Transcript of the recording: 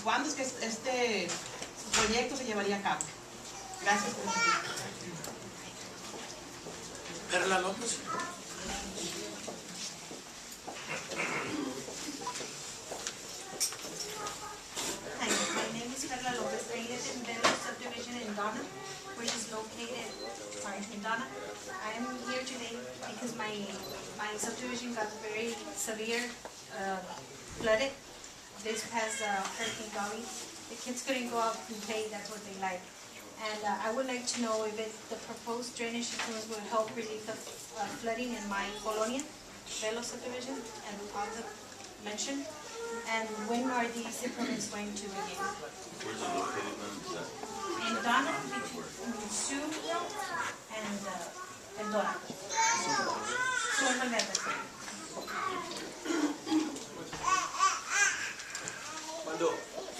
¿cuándo es que este proyecto se llevaría a cabo? Gracias por su tiempo. Perla López. Hi, my name is Perla Lopez. I live in Bello subdivision in Donna, which is located, in Donna. I am here today because my subdivision got very severe flooded this past Hurricane Bobby. The kids couldn't go out and play, that's what they like. And I would like to know if the proposed drainage improvements will help relieve the flooding in my colonia, Bello subdivision, and also mentioned. And when are these improvements going to begin? Where's it located, ma'am? In Donna, between Sioux and Donna. Sioux and Valverde. Cuando